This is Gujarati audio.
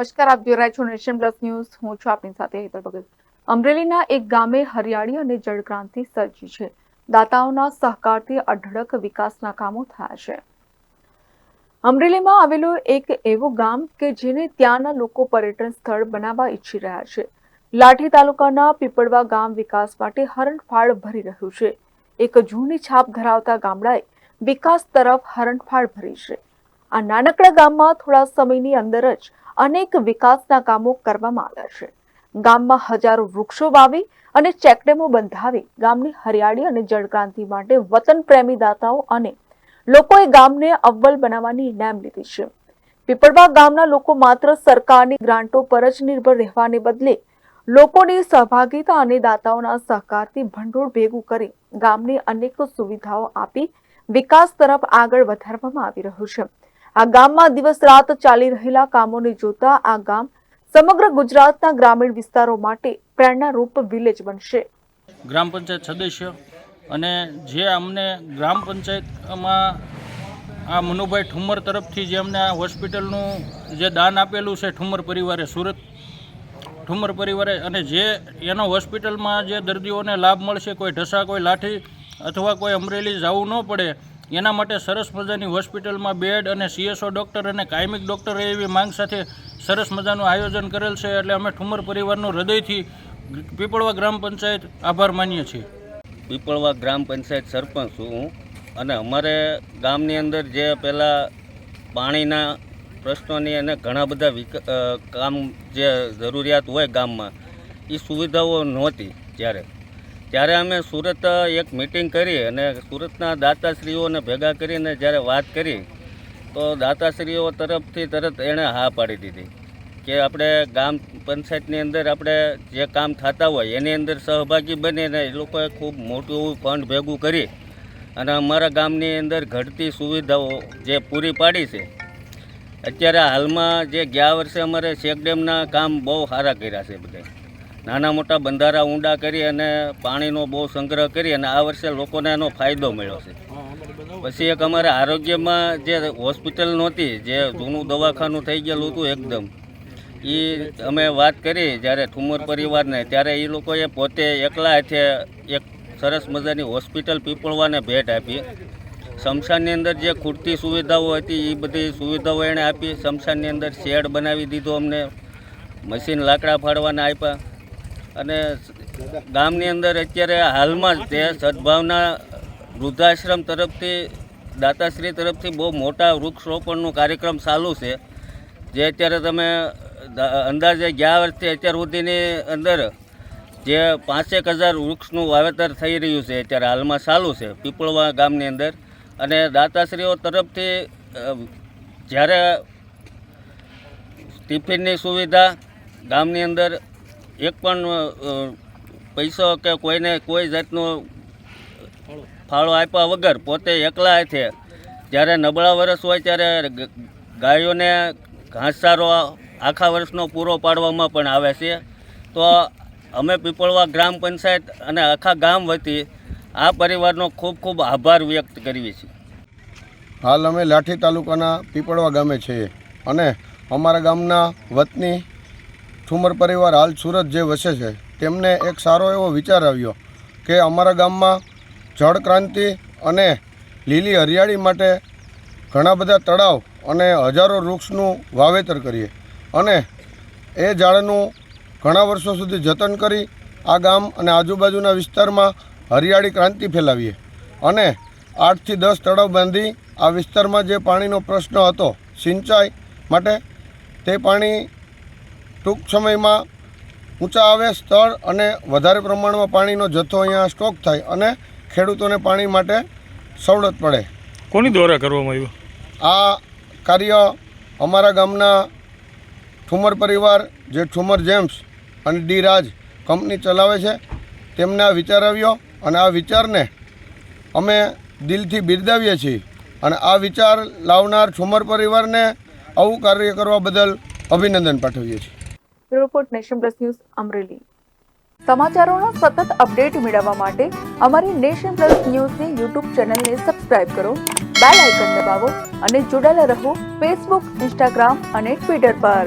નમસ્કાર, આપ જોઈ રહ્યા છો નેશન પ્લસ ન્યૂઝ. હું છું આપની સાથે હેતલ ભગત. અમરેલીના એક ગામે હરિયાળી અને જળક્રાંતિ સર્જી છે. દાતાઓના સહકારથી અઢળક વિકાસના કામો થયા છે. અમરેલીમાં આવેલું એક એવું ગામ કે જેને ત્યાંના લોકો પર્યટન સ્થળ બનાવવા ઈચ્છી રહ્યા છે. લાઠી તાલુકાના પીપળવા ગામ વિકાસ માટે હરણફાળ ભરી રહ્યું છે. એક જૂની છાપ ધરાવતા ગામડાએ વિકાસ તરફ હરણફાળ ભરી છે. આ નાનકડા ગામમાં થોડા સમયની અંદર જ અનેક વિકાસના કામો કરવામાં આવ્યા છે. ગામમાં હજારો વૃક્ષો વાવી અને ચેકડેમો બંધાવી ગામની હરિયાળી અને જળક્રાંતિ માટે વતન પ્રેમી દાતાઓ અને લોકોએ ગામને અવ્વલ બનાવવાની નેમ લીધી છે. પીપળવા ગામના લોકો માત્ર સરકારની ગ્રાન્ટો પર જ નિર્ભર રહેવાને બદલે લોકોની સહભાગિતા અને દાતાઓના સહકારથી ભંડોળ ભેગું કરી ગામને અનેક સુવિધાઓ આપી વિકાસ તરફ આગળ વધારવામાં આવી રહ્યું છે. આ ગામમાં દિવસ રાત ચાલી રહેલા કામોને જોતા આ ગામ સમગ્ર ગુજરાતના ગ્રામીણ વિસ્તારો માટે પ્રેરણારૂપ વિલેજ બનશે. ગ્રામ પંચાયત સદસ્ય અને જે અમને ગ્રામ પંચાયતમાં આ મનુભાઈ ઠુમ્મર તરફથી જે અમને આ હોસ્પિટલનું જે દાન આપેલું છે ઠુમ્મર પરિવારે, સુરત ઠુમ્મર પરિવારે, અને જે એનો હોસ્પિટલમાં જે દર્દીઓને લાભ મળશે, કોઈ ઢસા, કોઈ લાઠી અથવા કોઈ અમરેલી જવું ન પડે એના માટે સરસ મજાની હોસ્પિટલમાં બેડ અને CSO ડૉક્ટર અને કાયમિક ડૉક્ટર એવી માંગ સાથે સરસ મજાનું આયોજન કરેલ છે. એટલે અમે ઠુમ્મર પરિવારનો હૃદયથી પીપળવા ગ્રામ પંચાયત આભાર માનીએ છીએ. પીપળવા ગ્રામ પંચાયત સરપંચ છું હું, અને અમારે ગામની અંદર જે પહેલાં પાણીના પ્રશ્નોની અને ઘણા બધા કામ જે જરૂરિયાત હોય ગામમાં એ સુવિધાઓ નહોતી. ત્યારે અમે સુરત એક મિટિંગ કરી અને સુરતના દાતાશ્રીઓને ભેગા કરીને જ્યારે વાત કરી તો દાતાશ્રીઓ તરફથી તરત એણે હા પાડી દીધી કે આપણે ગામ પંચાયતની અંદર આપણે જે કામ થતા હોય એની અંદર સહભાગી બનીને એ લોકોએ ખૂબ મોટું એવું ફંડ ભેગું કરી અને અમારા ગામની અંદર ઘટતી સુવિધાઓ જે પૂરી પાડી છે. અત્યારે હાલમાં જે ગયા વર્ષે અમારે ચેકડેમના કામ બહુ સારા કર્યા છે. બધા નાના મોટા બંધારા ઊંડા કરી અને પાણીનો બહુ સંગ્રહ કરી અને આ વર્ષે લોકોને એનો ફાયદો મળ્યો છે. પછી એક અમારે આરોગ્યમાં જે હોસ્પિટલ નહોતી, જે જૂનું દવાખાનું થઈ ગયેલું હતું એકદમ, એ અમે વાત કરી જ્યારે ઠુમ્મર પરિવારને, ત્યારે એ લોકોએ પોતે એકલા હાથે એક સરસ મજાની હોસ્પિટલ પીપળવાને ભેટ આપી. શમશાનની અંદર જે ખૂટતી સુવિધાઓ હતી એ બધી સુવિધાઓ એણે આપી. શમશાનની અંદર શેડ બનાવી દીધો, અમને મશીન લાકડા ફાડવાના આપ્યા. અને ગામની અંદર અત્યારે હાલમાં જ તે સદભાવના વૃદ્ધાશ્રમ તરફથી દાતાશ્રી તરફથી બહુ મોટા વૃક્ષરોપણનો કાર્યક્રમ ચાલુ છે. જે અત્યારે તમે અંદાજે ગયા વર્ષથી અત્યાર સુધીની અંદર જે 5,000 વૃક્ષનું વાવેતર થઈ રહ્યું છે અત્યારે હાલમાં ચાલુ છે પીપળવા ગામની અંદર. અને દાતાશ્રીઓ તરફથી જ્યારે ટિફિનની સુવિધા ગામની અંદર એક પણ પૈસો કે કોઈને કોઈ જાતનો ફાળો આપ્યા વગર પોતે એકલા હાથે જ્યારે નબળા વર્ષ હોય ત્યારે ગાયોને ઘાસચારો આખા વર્ષનો પૂરો પાડવામાં પણ આવે છે. તો અમે પીપળવા ગ્રામ પંચાયત અને આખા ગામ વતી આ પરિવારનો ખૂબ ખૂબ આભાર વ્યક્ત કરીએ છીએ. હાલ અમે લાઠી તાલુકાના પીપળવા ગામે છીએ અને અમારા ગામના વતની ઠુમ્મર પરિવાર હાલ સુરત જે વસે છે તેમને એક સારો એવો વિચાર આવ્યો કે અમારા ગામમાં જળક્રાંતિ અને લીલી હરિયાળી માટે ઘણા બધા તળાવ અને હજારો વૃક્ષનું વાવેતર કરીએ અને એ ઝાડનું ઘણા વર્ષો સુધી જતન કરી આ ગામ અને આજુબાજુના વિસ્તારમાં હરિયાળી ક્રાંતિ ફેલાવીએ. અને 8 થી 10 તળાવ બાંધી આ વિસ્તારમાં જે પાણીનો પ્રશ્ન હતો સિંચાઈ માટે, તે પાણી ટૂંક સમયમાં ઊંચા આવે સ્થળ અને વધારે પ્રમાણમાં પાણીનો જથ્થો અહીંયા સ્ટોક થાય અને ખેડૂતોને પાણી માટે સવલત પડે. કોની દ્વારા કરવામાં આવ્યું આ કાર્ય? અમારા ગામના ઠુમ્મર પરિવાર, જે ઠુમ્મર જેમ્સ અને ડી રાજ કંપની ચલાવે છે, તેમને આ વિચાર આવ્યો અને આ વિચારને અમે દિલથી બિરદાવીએ છીએ. અને આ વિચાર લાવનાર ઠુમ્મર પરિવારને આવું કાર્ય કરવા બદલ અભિનંદન પાઠવીએ છીએ. Report Nation Plus news Amreli. સમાચારોના સતત અપડેટ મેળવવા માટે અમારી નેશન પ્લસ ન્યૂઝની YouTube ચેનલને સબસ્ક્રાઇબ કરો, બેલ આઇકન દબાવો અને જોડાયેલા રહો Facebook, Instagram અને Twitter પર.